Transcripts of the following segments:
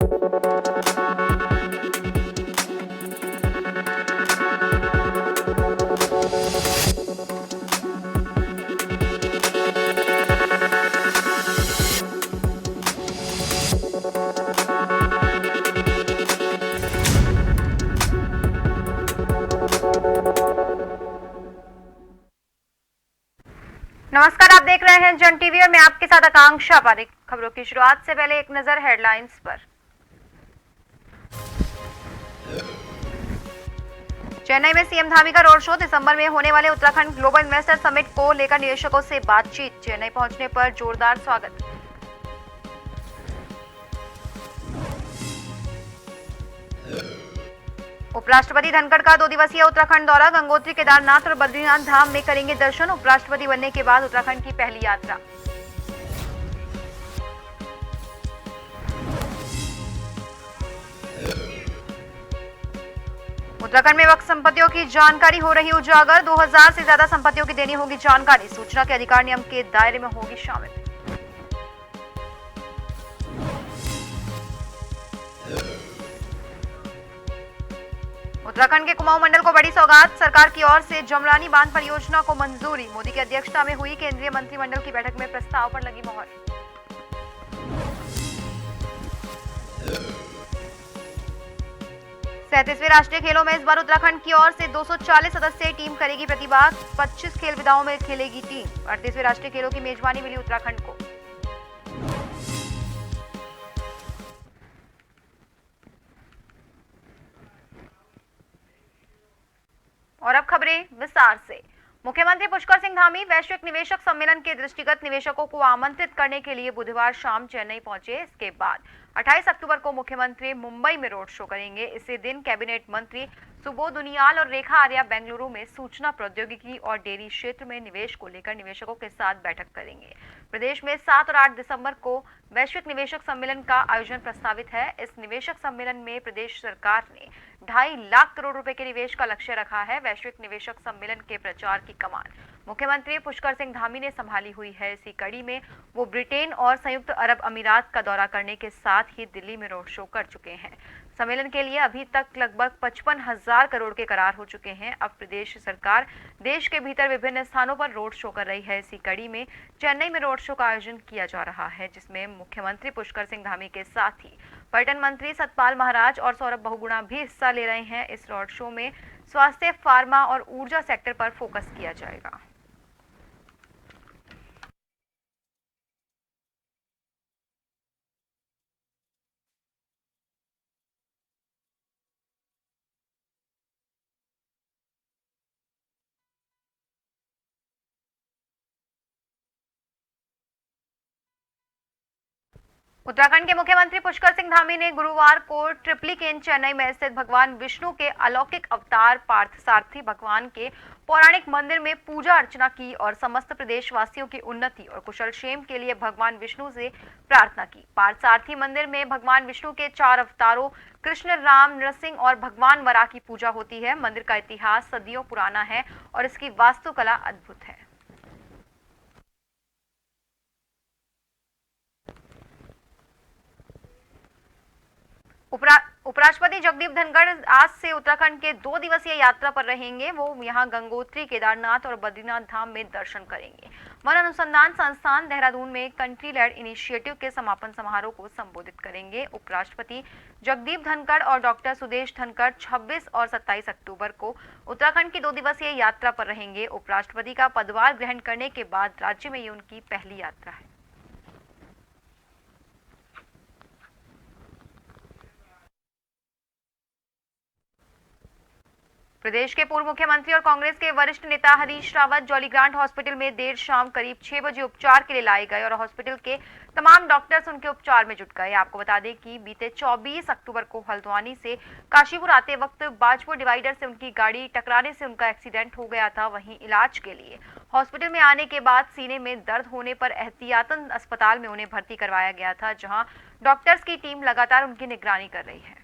नमस्कार, आप देख रहे हैं जन टीवी और मैं आपके साथ आकांक्षा पारिक। खबरों की शुरुआत से पहले एक नजर हेडलाइंस पर। चेन्नई में सीएम धामी का रोड शो। दिसंबर में होने वाले उत्तराखंड ग्लोबल इन्वेस्टर समिट को लेकर निवेशकों से बातचीत। चेन्नई पहुंचने पर जोरदार स्वागत। उपराष्ट्रपति धनखड़ का 2 दिवसीय उत्तराखंड दौरा। गंगोत्री, केदारनाथ और बद्रीनाथ धाम में करेंगे दर्शन। उपराष्ट्रपति बनने के बाद उत्तराखंड की पहली यात्रा। उत्तराखंड में वक्फ संपत्तियों की जानकारी हो रही उजागर। 2000 से ज्यादा संपत्तियों की देनी होगी जानकारी। सूचना के अधिकार नियम के दायरे में होगी शामिल। उत्तराखंड के कुमाऊं मंडल को बड़ी सौगात। सरकार की ओर से जमरानी बांध परियोजना को मंजूरी। मोदी की अध्यक्षता में हुई केंद्रीय मंत्रिमंडल की बैठक में प्रस्ताव पर लगी मोहर। 37वें राष्ट्रीय खेलों में इस बार उत्तराखंड की ओर से 240 सदस्यीय टीम करेगी प्रतिभा। 25 खेल विधाओं में खेलेगी टीम। 38वें राष्ट्रीय खेलों की मेजबानी मिली उत्तराखंड को। और अब खबरें विस्तार से। मुख्यमंत्री पुष्कर सिंह धामी वैश्विक निवेशक सम्मेलन के दृष्टिगत निवेशकों को आमंत्रित करने के लिए बुधवार शाम चेन्नई पहुंचे। इसके बाद 28 अक्टूबर को मुख्यमंत्री मुंबई में रोड शो करेंगे। इसी दिन कैबिनेट मंत्री सुबोध उनियाल और रेखा आर्या बेंगलुरु में सूचना प्रौद्योगिकी और डेयरी क्षेत्र में निवेश को लेकर निवेशकों के साथ बैठक करेंगे। प्रदेश में 7 और 8 दिसंबर को वैश्विक निवेशक सम्मेलन का आयोजन प्रस्तावित है। इस निवेशक सम्मेलन में प्रदेश सरकार ने 2.5 लाख करोड़ रुपए के निवेश का लक्ष्य रखा है। वैश्विक निवेशक सम्मेलन के प्रचार की कमान मुख्यमंत्री पुष्कर सिंह धामी ने संभाली हुई है। इसी कड़ी में वो ब्रिटेन और संयुक्त अरब अमीरात का दौरा करने के साथ ही दिल्ली में रोड शो कर चुके हैं। सम्मेलन के लिए अभी तक लगभग 55,000 करोड़ के करार हो चुके हैं। अब प्रदेश सरकार देश के भीतर विभिन्न स्थानों पर रोड शो कर रही है। इसी कड़ी में चेन्नई में रोड शो का आयोजन किया जा रहा है, जिसमें मुख्यमंत्री पुष्कर सिंह धामी के साथ ही पर्यटन मंत्री सतपाल महाराज और सौरभ बहुगुणा भी हिस्सा ले रहे हैं। इस रोड शो में स्वास्थ्य, फार्मा और ऊर्जा सेक्टर पर फोकस किया जाएगा। उत्तराखंड के मुख्यमंत्री पुष्कर सिंह धामी ने गुरुवार को ट्रिप्लिकेन चेन्नई में स्थित भगवान विष्णु के अलौकिक अवतार पार्थसारथी भगवान के पौराणिक मंदिर में पूजा अर्चना की और समस्त प्रदेशवासियों की उन्नति और कुशलक्षेम के लिए भगवान विष्णु से प्रार्थना की। पार्थसारथी मंदिर में भगवान विष्णु के 4 अवतारों कृष्ण, राम, नरसिंह और भगवान वराह की पूजा होती है। मंदिर का इतिहास सदियों पुराना है और इसकी वास्तुकला अद्भुत है। उपराष्ट्रपति जगदीप धनखड़ आज से उत्तराखंड के 2 दिवसीय यात्रा पर रहेंगे। वो यहां गंगोत्री, केदारनाथ और बद्रीनाथ धाम में दर्शन करेंगे। वन अनुसंधान संस्थान देहरादून में कंट्री लेड इनिशिएटिव के समापन समारोह को संबोधित करेंगे। उपराष्ट्रपति जगदीप धनखड़ और डॉक्टर सुदेश धनखड़ 26 और 27 अक्टूबर को उत्तराखंड की 2 दिवसीय यात्रा पर रहेंगे। उपराष्ट्रपति का पदभार ग्रहण करने के बाद राज्य में ये उनकी पहली यात्रा है। प्रदेश के पूर्व मुख्यमंत्री और कांग्रेस के वरिष्ठ नेता हरीश रावत जॉलीग्रांट हॉस्पिटल में देर शाम करीब 6 बजे उपचार के लिए लाए गए और हॉस्पिटल के तमाम डॉक्टर्स उनके उपचार में जुट गए। आपको बता दें कि बीते 24 अक्टूबर को हल्द्वानी से काशीपुर आते वक्त बाजपुर डिवाइडर से उनकी गाड़ी टकराने से उनका एक्सीडेंट हो गया था। वहीं इलाज के लिए हॉस्पिटल में आने के बाद सीने में दर्द होने पर एहतियातन अस्पताल में उन्हें भर्ती करवाया गया था, जहां डॉक्टर्स की टीम लगातार उनकी निगरानी कर रही है।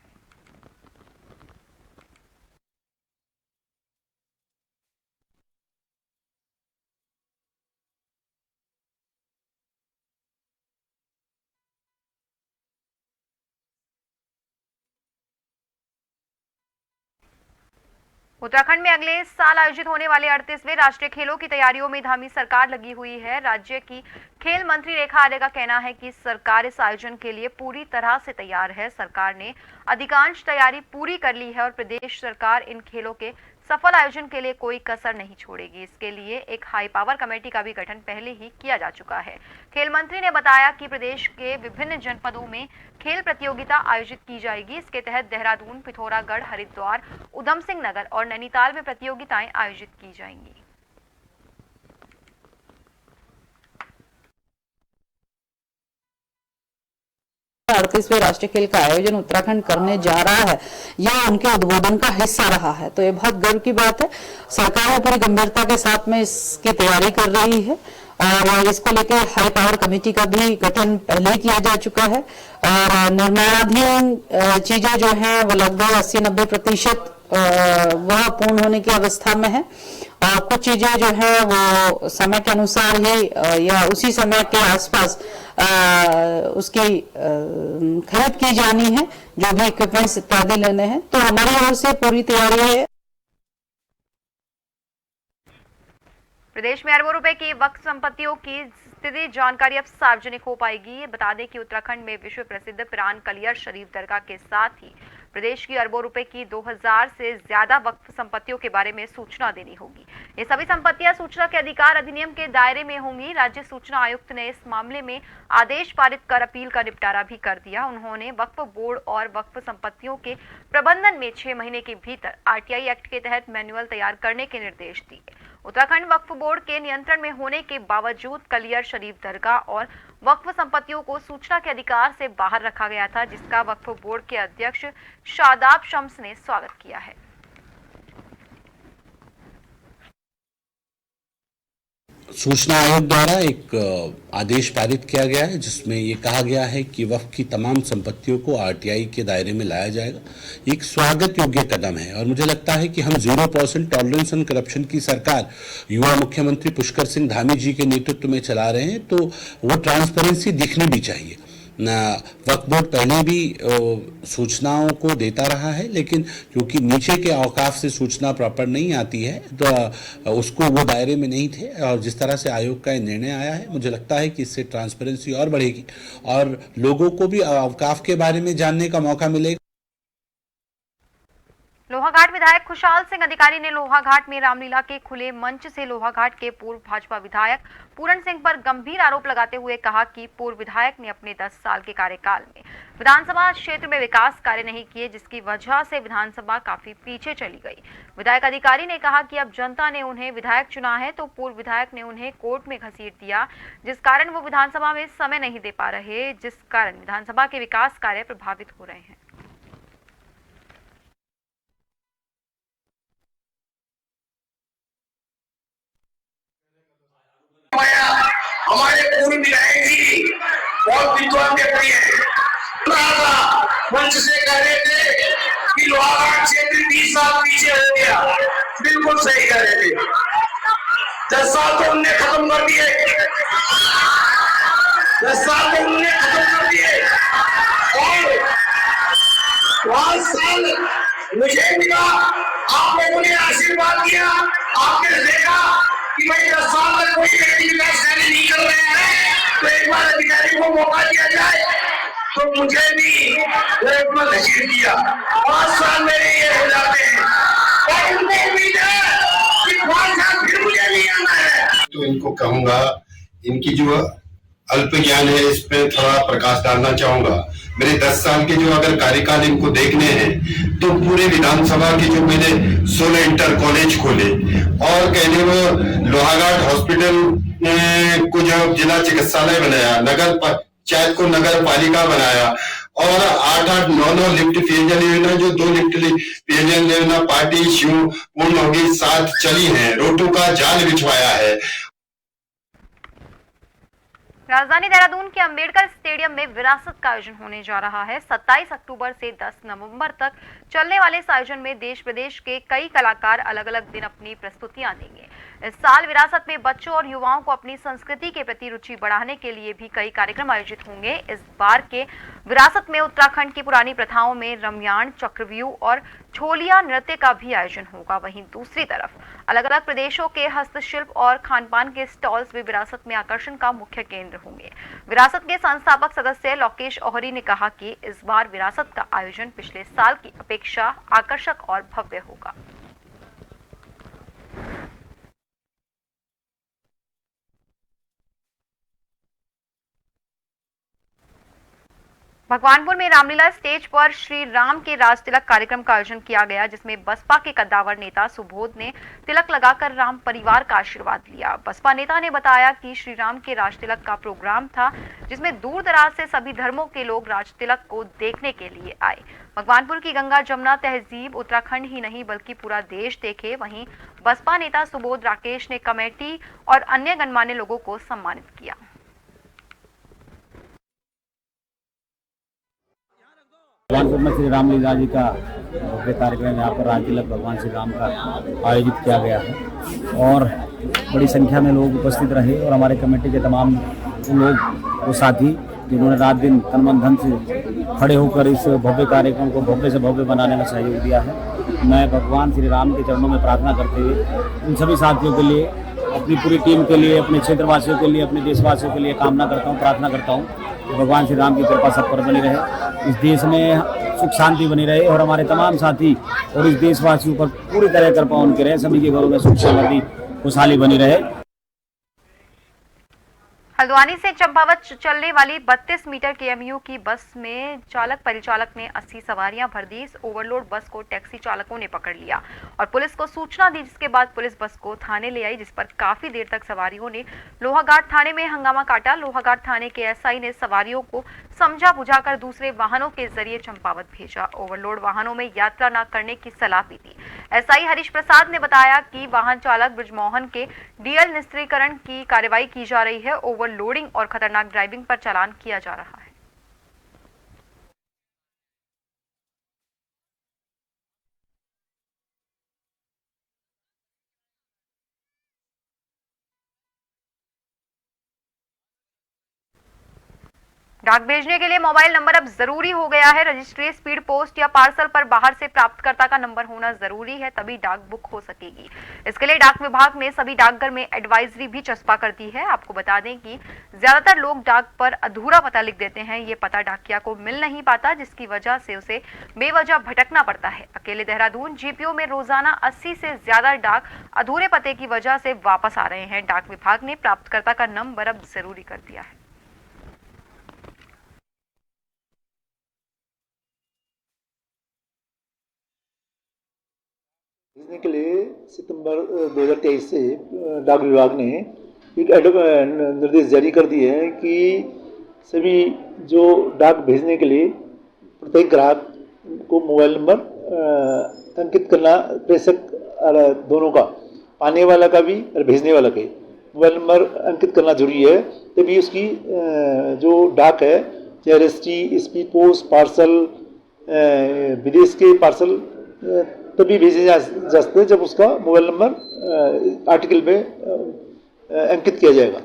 उत्तराखंड में अगले साल आयोजित होने वाले 38वें राष्ट्रीय खेलों की तैयारियों में धामी सरकार लगी हुई है। राज्य की खेल मंत्री रेखा आर्य का कहना है कि सरकार इस आयोजन के लिए पूरी तरह से तैयार है। सरकार ने अधिकांश तैयारी पूरी कर ली है और प्रदेश सरकार इन खेलों के सफल आयोजन के लिए कोई कसर नहीं छोड़ेगी। इसके लिए एक हाई पावर कमेटी का भी गठन पहले ही किया जा चुका है। खेल मंत्री ने बताया कि प्रदेश के विभिन्न जनपदों में खेल प्रतियोगिता आयोजित की जाएगी। इसके तहत देहरादून, पिथौरागढ़, हरिद्वार, उधम सिंह नगर और नैनीताल में प्रतियोगिताएं आयोजित की जाएंगी। 38वें राष्ट्रीय खेल का आयोजन उत्तराखंड करने जा रहा है, यह उनके उद्बोधन का हिस्सा रहा है। तो ये बहुत गर्व की बात है। सरकार पूरी गंभीरता के साथ में इसकी तैयारी कर रही है और इसको लेकर हाई पावर कमेटी का भी गठन पहले ही किया जा चुका है और निर्माणाधीन चीजें जो है वो लगभग 80-90% वह पूर्ण होने की अवस्था में है और कुछ चीजें जो है वो समय के अनुसार ही या उसी समय के आसपास उसकी खरीद की जानी है, जो भी इक्विपमेंट्स इत्यादि लेने हैं। तो हमारी ओर से पूरी तैयारी है। प्रदेश में अरबों रुपए की वक्फ संपत्तियों की स्थिति जानकारी अब सार्वजनिक हो पाएगी। बता दें कि उत्तराखंड में विश्व प्रसिद्ध पिरान कलियर शरीफ दरगाह के साथ ही प्रदेश की अरबों रुपए की 2000 से ज्यादा वक्फ संपत्तियों के बारे में सूचना देनी होगी। ये सभी संपत्तियां सूचना के अधिकार अधिनियम के दायरे में होंगी। राज्य सूचना आयुक्त ने इस मामले में आदेश पारित कर अपील का निपटारा भी कर दिया। उन्होंने वक्फ बोर्ड और वक्फ संपत्तियों के प्रबंधन में 6 महीने के भीतर आरटीआई एक्ट के तहत मैनुअल तैयार करने के निर्देश दिए। उत्तराखंड वक्फ बोर्ड के नियंत्रण में होने के बावजूद कलियर शरीफ दरगाह और वक्फ संपत्तियों को सूचना के अधिकार से बाहर रखा गया था, जिसका वक्फ बोर्ड के अध्यक्ष शादाब शम्स ने स्वागत किया है। सूचना आयोग द्वारा एक आदेश पारित किया गया है जिसमें ये कहा गया है कि वक्फ की तमाम संपत्तियों को आरटीआई के दायरे में लाया जाएगा। एक स्वागत योग्य कदम है और मुझे लगता है कि हम 0% टॉलरेंस ऑन करप्शन की सरकार युवा मुख्यमंत्री पुष्कर सिंह धामी जी के नेतृत्व में चला रहे हैं, तो वो ट्रांसपेरेंसी दिखनी भी चाहिए। वक्फ बोर्ड पहले भी सूचनाओं को देता रहा है, लेकिन क्योंकि नीचे के औकाफ से सूचना प्रॉपर नहीं आती है तो उसको वो दायरे में नहीं थे और जिस तरह से आयोग का निर्णय आया है, मुझे लगता है कि इससे ट्रांसपेरेंसी और बढ़ेगी और लोगों को भी औकाफ के बारे में जानने का मौका मिलेगा। लोहाघाट विधायक खुशहाल सिंह अधिकारी ने लोहाघाट में रामलीला के खुले मंच से लोहाघाट के पूर्व भाजपा विधायक पूरन सिंह पर गंभीर आरोप लगाते हुए कहा कि पूर्व विधायक ने अपने 10 साल के कार्यकाल में विधानसभा क्षेत्र में विकास कार्य नहीं किए, जिसकी वजह से विधानसभा काफी पीछे चली गई। विधायक अधिकारी ने कहा कि अब जनता ने उन्हें विधायक चुना है, तो पूर्व विधायक ने उन्हें कोर्ट में घसीट दिया, जिस कारण वो विधानसभा में समय नहीं दे पा रहे, जिस कारण विधानसभा के विकास कार्य प्रभावित हो रहे हैं। हमारे पूर्व विधायक जी बहुत विद्वान व्यक्ति है। मंच से कह रहे थे कि लोहाघाट क्षेत्र 20 साल पीछे हो गया, बिल्कुल सही कह रहे थे। 10 साल तो उनने खत्म कर दिए, 10 साल तो उनने खत्म कर दिए और 5 साल मुझे मिला। आप लोगों ने आशीर्वाद किया, आपने देखा कि भाई 10 साल तक कोई व्यक्ति विकास कार्य नहीं कर रहे हैं, तो एक बार अधिकारी को मौका दिया जाए, तो मुझे भी घसीट दिया। 5 साल मेरे ये हो जाते हैं और उनको उम्मीद है कि 5 साल फिर मुझे नहीं आना है। तो इनको कहूंगा, इनकी जो अल्प ज्ञान है इस पे थोड़ा प्रकाश डालना चाहूंगा। मेरे 10 साल के जो अगर कार्यकाल इनको देखने हैं तो पूरे विधानसभा के जो मैंने 16 इंटर कॉलेज खोले और कहने वो लोहाघाट हॉस्पिटल को जो जिला चिकित्सालय बनाया, नगर पंचायत को नगर पालिका बनाया और 8-8, 9-9 लिफ्ट पेयजल योजना, जो 2 लिफ्ट पेयजल योजना पार्टी शिव पूर्ण होगी 7 चली है, रोटू का जाल बिछवाया है। राजधानी देहरादून के अंबेडकर स्टेडियम में विरासत का आयोजन होने जा रहा है। 27 अक्टूबर से 10 नवंबर तक चलने वाले इस आयोजन में देश प्रदेश के कई कलाकार अलग अलग दिन अपनी प्रस्तुतियां देंगे। इस साल विरासत में बच्चों और युवाओं को अपनी संस्कृति के प्रति रुचि बढ़ाने के लिए भी कई कार्यक्रम आयोजित होंगे। इस बार के विरासत में उत्तराखंड की पुरानी प्रथाओं में रमयान, चक्रव्यूह और छोलिया नृत्य का भी आयोजन होगा। वहीं दूसरी तरफ अलग अलग प्रदेशों के हस्तशिल्प और खानपान के स्टॉल्स भी विरासत में आकर्षण का मुख्य केंद्र होंगे। विरासत के संस्थापक सदस्य लोकेश ओहरी ने कहा कि इस बार विरासत का आयोजन पिछले साल की अपेक्षा आकर्षक और भव्य होगा। भगवानपुर में रामलीला स्टेज पर श्री राम के राज तिलक कार्यक्रम का आयोजन किया गया, जिसमें बसपा के कद्दावर नेता सुबोध ने तिलक लगाकर राम परिवार का आशीर्वाद लिया। बसपा नेता ने बताया कि श्री राम के राज तिलक का प्रोग्राम था, जिसमें दूर दराज से सभी धर्मों के लोग राज तिलक को देखने के लिए आए। भगवानपुर की गंगा जमुना तहजीब उत्तराखंड ही नहीं बल्कि पूरा देश देखे। वहीं बसपा नेता सुबोध राकेश ने कमेटी और अन्य गणमान्य लोगों को सम्मानित किया। भगवानपुर में श्री रामलीला जी का भव्य कार्यक्रम यहाँ पर राज तिलक भगवान श्री राम का आयोजित किया गया है और बड़ी संख्या में लोग उपस्थित रहे और हमारे कमेटी के तमाम लोग वो साथी जिन्होंने रात दिन तन मन धन से खड़े होकर इस भव्य कार्यक्रम को भव्य से भव्य बनाने में सहयोग दिया है। मैं भगवान श्री राम के चरणों में प्रार्थना करते हुए उन सभी साथियों के लिए, अपनी पूरी टीम के लिए, अपने क्षेत्रवासियों के लिए, अपने देशवासियों के लिए कामना करता हूँ, प्रार्थना करता हूँ कि भगवान श्री राम की कृपा सब पर बनी रहे, इस देश में सुख शांति बनी रहे और हमारे तमाम साथी और इस देशवासियों पर पूरी तरह कृपा उनके रहे, सभी के घरों में सुख समृद्धि खुशहाली बनी रहे। हल्द्वानी से चंपावत चलने वाली 32 मीटर केएमयू की बस में चालक परिचालक ने 80 सवारियां भर दी। इस ओवरलोड बस को टैक्सी चालकों ने पकड़ लिया और पुलिस को सूचना दी, जिसके बाद पुलिस बस को थाने ले आई, जिस पर काफी देर तक सवारियों ने लोहाघाट थाने में हंगामा काटा। लोहाघाट थाने के एसआई ने सवारियों को समझा बुझाकर दूसरे वाहनों के जरिए चंपावत भेजा। ओवरलोड वाहनों में यात्रा न करने की सलाह भी दी। एसआई हरीश प्रसाद ने बताया कि वाहन चालक ब्रिजमोहन के डीएल निस्त्रीकरण की कार्रवाई की जा रही है। ओवरलोडिंग और खतरनाक ड्राइविंग पर चालान किया जा रहा है। डाक भेजने के लिए मोबाइल नंबर अब जरूरी हो गया है। रजिस्ट्री, स्पीड पोस्ट या पार्सल पर बाहर से प्राप्तकर्ता का नंबर होना जरूरी है, तभी डाक बुक हो सकेगी। इसके लिए डाक विभाग ने सभी डाकघर में एडवाइजरी भी चस्पा कर दी है। आपको बता दें कि ज्यादातर लोग डाक पर अधूरा पता लिख देते हैं। ये पता डाकिया को मिल नहीं पाता, जिसकी वजह से उसे बेवजह भटकना पड़ता है। अकेले देहरादून जीपीओ में रोजाना 80 से ज्यादा डाक अधूरे पते की वजह से वापस आ रहे हैं। डाक विभाग ने प्राप्तकर्ता का नंबर अब जरूरी कर दिया है। भेजने के लिए सितंबर 2023 से डाक विभाग ने एक निर्देश जारी कर दिए हैं कि सभी जो डाक भेजने के लिए प्रत्येक ग्राहक को मोबाइल नंबर अंकित करना, प्रेषक दोनों का, पाने वाला का भी और भेजने वाला का मोबाइल नंबर अंकित करना जरूरी है। तभी उसकी जो डाक है, चाहे रजिस्ट्री, स्पीड पोस्ट, पार्सल, विदेश के पार्सल तभी भेजे जा सकते हैं जब उसका मोबाइल नंबर आर्टिकल में अंकित किया जाएगा।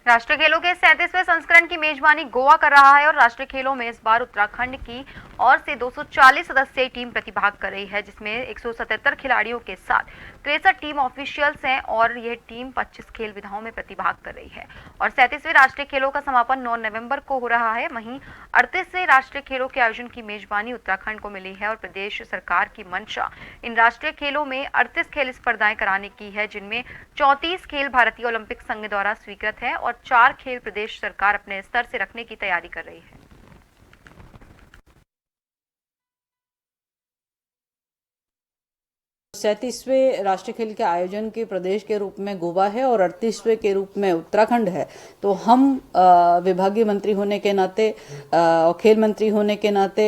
राष्ट्रीय खेलों के 37वें संस्करण की मेजबानी गोवा कर रहा है और राष्ट्रीय खेलों में इस बार उत्तराखंड की ओर से 240 सदस्यीय टीम प्रतिभाग कर रही है, जिसमें 177 खिलाड़ियों के साथ 63 टीम ऑफिशियल्स हैं और यह टीम 25 खेल विधाओं में प्रतिभाग कर रही है। और 37वें राष्ट्रीय खेलों का समापन 9 नवंबर को हो रहा है। वहीं 38वें राष्ट्रीय खेलों के आयोजन की मेजबानी उत्तराखंड को मिली है और प्रदेश सरकार की मंशा इन राष्ट्रीय खेलों में 38 खेल स्पर्धाएं कराने की है, जिनमें 34 खेल भारतीय ओलंपिक संघ द्वारा स्वीकृत है और 4 खेल प्रदेश सरकार अपने स्तर से रखने की तैयारी कर रही है। 37वें राष्ट्रीय खेल के आयोजन के प्रदेश के रूप में गोवा है और 38वें के रूप में उत्तराखंड है। तो हम विभागीय मंत्री होने के नाते और खेल मंत्री होने के नाते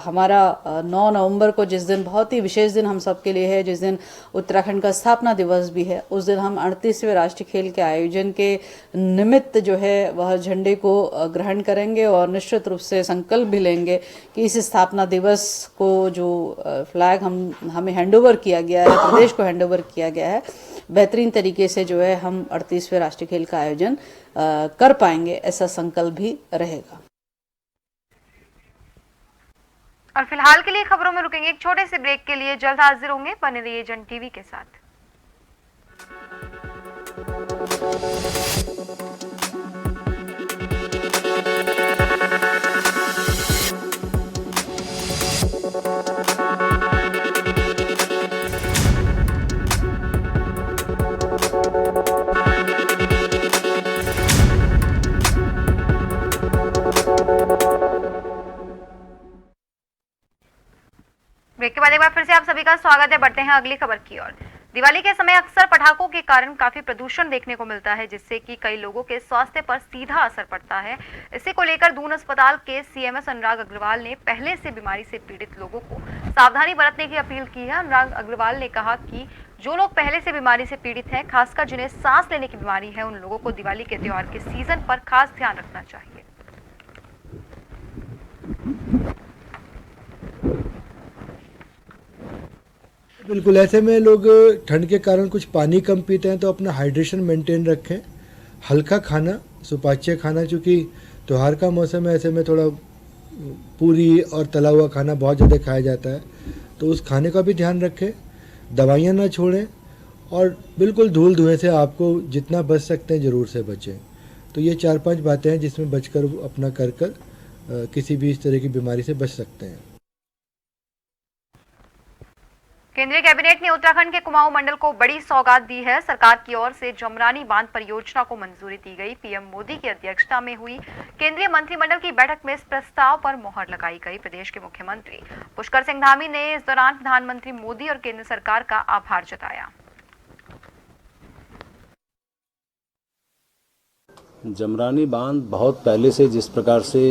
हमारा 9 नवंबर को जिस दिन बहुत ही विशेष दिन हम सबके लिए है, जिस दिन उत्तराखंड का स्थापना दिवस भी है, उस दिन हम 38वें राष्ट्रीय खेल के आयोजन के निमित्त जो है वह झंडे को ग्रहण करेंगे और निश्चित रूप से संकल्प भी लेंगे कि इस स्थापना दिवस को जो फ्लैग हमें हैंडओवर किया गया है, प्रदेश को हैंडओवर किया गया है, बेहतरीन तरीके से जो है हम 38वें राष्ट्रीय खेल का आयोजन कर पाएंगे, ऐसा संकल्प भी रहेगा। और फिलहाल के लिए खबरों में रुकेंगे एक छोटे से ब्रेक के लिए, जल्द हाजिर होंगे, बने रहिए जन टीवी के साथ। ब्रेक के बाद एक बार फिर से आप सभी का स्वागत है। बढ़ते हैं अगली खबर की ओर। दिवाली के समय अक्सर पटाखों के कारण काफी प्रदूषण देखने को मिलता है, जिससे कि कई लोगों के स्वास्थ्य पर सीधा असर पड़ता है। इसी को लेकर दून अस्पताल के सीएमएस अनुराग अग्रवाल ने पहले से बीमारी से पीड़ित लोगों को सावधानी बरतने की अपील की है। अनुराग अग्रवाल ने कहा कि जो लोग पहले से बीमारी से पीड़ित हैं, खासकर जिन्हें सांस लेने की बीमारी है, उन लोगों को दिवाली के त्योहार के सीजन पर खास ध्यान रखना चाहिए। बिल्कुल, ऐसे में लोग ठंड के कारण कुछ पानी कम पीते हैं तो अपना हाइड्रेशन मेंटेन रखें। हल्का खाना, सुपाच्य खाना, चूँकि त्यौहार का मौसम है, ऐसे में थोड़ा पूरी और तला हुआ खाना बहुत ज़्यादा खाया जाता है, तो उस खाने का भी ध्यान रखें। दवाइयाँ ना छोड़ें और बिल्कुल धूल धुएँ से आपको जितना बच सकते हैं ज़रूर से बचें। तो ये 4-5 बातें हैं जिसमें बचकर अपना कर किसी भी इस तरह की बीमारी से बच सकते हैं। केंद्रीय कैबिनेट ने उत्तराखंड के कुमाऊं मंडल को बड़ी सौगात दी है। सरकार की ओर से जमरानी बांध परियोजना को मंजूरी दी गई। पीएम मोदी की अध्यक्षता में हुई केंद्रीय मंत्रिमंडल की बैठक में इस प्रस्ताव पर मोहर लगाई गई। प्रदेश के मुख्यमंत्री पुष्कर सिंह धामी ने इस दौरान प्रधानमंत्री मोदी और केंद्र सरकार का आभार जताया। जमरानी बांध बहुत पहले से जिस प्रकार से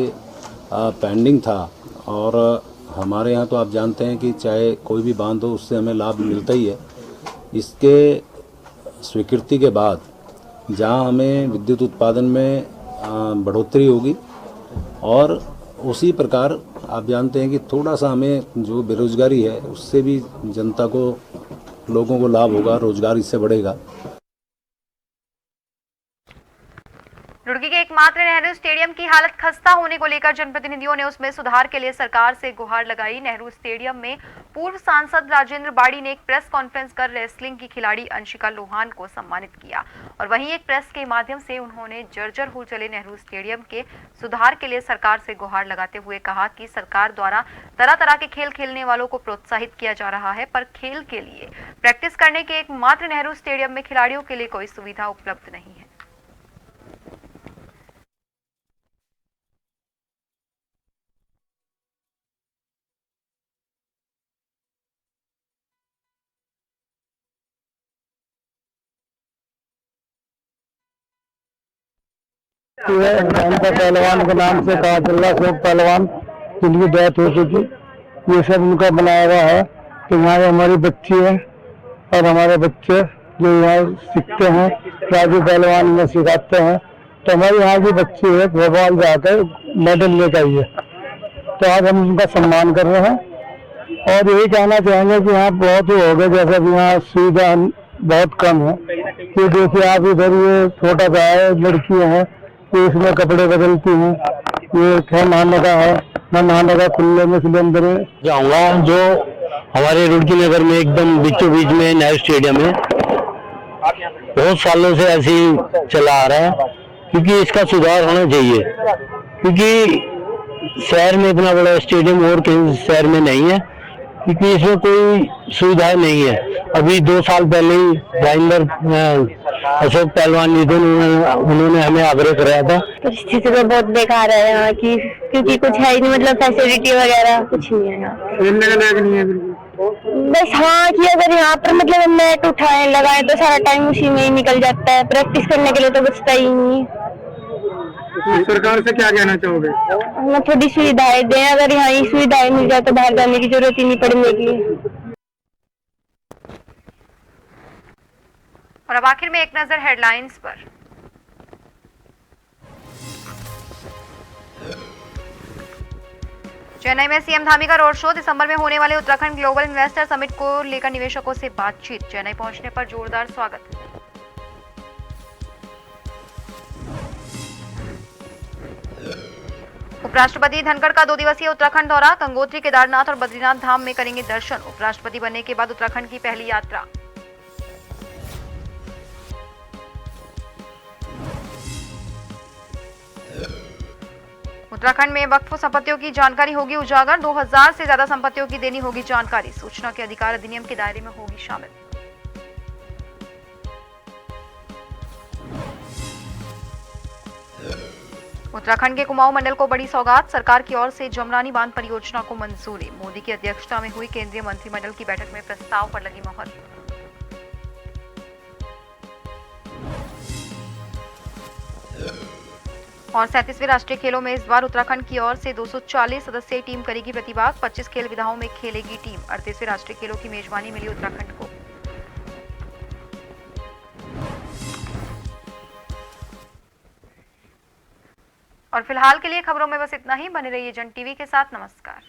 पेंडिंग था, और हमारे यहाँ तो आप जानते हैं कि चाहे कोई भी बांध हो उससे हमें लाभ मिलता ही है। इसके स्वीकृति के बाद जहाँ हमें विद्युत उत्पादन में बढ़ोतरी होगी, और उसी प्रकार आप जानते हैं कि थोड़ा सा हमें जो बेरोजगारी है उससे भी जनता को, लोगों को लाभ होगा, रोजगार इससे बढ़ेगा। रुड़की के एकमात्र नेहरू स्टेडियम की हालत खस्ता होने को लेकर जनप्रतिनिधियों ने उसमें सुधार के लिए सरकार से गुहार लगाई। नेहरू स्टेडियम में पूर्व सांसद राजेंद्र बाड़ी ने एक प्रेस कॉन्फ्रेंस कर रेसलिंग की खिलाड़ी अंशिका लोहान को सम्मानित किया, और वहीं एक प्रेस के माध्यम से उन्होंने जर्जर हो चले नेहरू स्टेडियम के सुधार के लिए सरकार से गुहार लगाते हुए कहा कि सरकार द्वारा तरह तरह के खेल खेलने वालों को प्रोत्साहित किया जा रहा है, पर खेल के लिए प्रैक्टिस करने के एकमात्र नेहरू स्टेडियम में खिलाड़ियों के लिए कोई सुविधा उपलब्ध नहीं है। पहलवान के नाम से कातुल्ला शेख पहलवान जिनकी डेथ हो चुकी, ये सब उनका बनाया हुआ है। तो यहाँ हमारी बच्ची है और हमारे बच्चे जो यहाँ सीखते हैं, राजू पहलवान में सिखाते हैं। तो हमारे यहाँ की बच्ची है, भोपाल जाकर मेडल लेकर आई है, तो आज हम उनका सम्मान कर रहे हैं। और यही कहना चाहेंगे कि यहाँ बहुत ही हो गए, जैसा कि यहाँ सुविधा बहुत कम है। कि देखिए आप इधर ये छोटा सा है, लड़कियाँ हैं तो इसमें कपड़े बदलती हैं, ये क्या नहाने का है, न नहाने का खुले में सिलेंडर है। जाऊँगा जो हमारे रुड़की नगर में एकदम बीचों बीच में नेहरू स्टेडियम है, बहुत सालों से ऐसे ही चला आ रहा है, क्योंकि इसका सुधार होना चाहिए। क्योंकि शहर में इतना बड़ा स्टेडियम और कहीं शहर में नहीं है, क्योंकि इसमें कोई सुविधा नहीं है। अभी 2 साल पहले ही राजेंद्र अशोक पहलवान जी थे, उन्होंने हमें आग्रह कराया था। परिस्थिति तो बहुत बेकार है यहाँ की, क्योंकि कुछ है ही नहीं, मतलब फैसिलिटी वगैरह कुछ नहीं है यहाँ। खेलने का लायक नहीं है बिल्कुल। बस हाँ कि अगर यहाँ पर मतलब हम नेट उठाए लगाए तो सारा टाइम उसी में ही निकल जाता है, प्रैक्टिस करने के लिए तो बचता ही नहीं है। सरकार से क्या कहना चाहोगे? हमें थोड़ी सुविधाएं दें, अगर यहाँ ही सुविधाएं मिल जाए तो बाहर जाने की जरूरत ही नहीं पड़ने की। और अब आखिर में एक नजर हेडलाइंस पर। चेन्नई में सीएम धामी का रोड शो, दिसंबर में होने वाले उत्तराखंड ग्लोबल इन्वेस्टर समिट को लेकर निवेशकों से बातचीत, चेन्नई पहुंचने पर जोरदार स्वागत। उपराष्ट्रपति धनखड़ का 2 दिवसीय उत्तराखंड दौरा, गंगोत्री, केदारनाथ और बद्रीनाथ धाम में करेंगे दर्शन। उपराष्ट्रपति बनने के बाद उत्तराखंड की पहली यात्रा। उत्तराखंड में वक्फ संपत्तियों की जानकारी होगी उजागर, 2000 से ज्यादा संपत्तियों की देनी होगी जानकारी, सूचना के अधिकार अधिनियम के दायरे में होगी शामिल। उत्तराखंड के कुमाऊं मंडल को बड़ी सौगात, सरकार की ओर से जमरानी बांध परियोजना को मंजूरी, मोदी की अध्यक्षता में हुई केंद्रीय मंत्रिमंडल की बैठक में प्रस्ताव पर लगी मोहर। और 37वें राष्ट्रीय खेलों में इस बार उत्तराखंड की ओर से 240 सदस्यीय टीम करेगी प्रतिभाग, 25 खेल विधाओं में खेलेगी टीम। 38वें राष्ट्रीय खेलों की मेजबानी मिली उत्तराखंड को। और फिलहाल के लिए खबरों में बस इतना ही। बने रहिए जन टीवी के साथ। नमस्कार।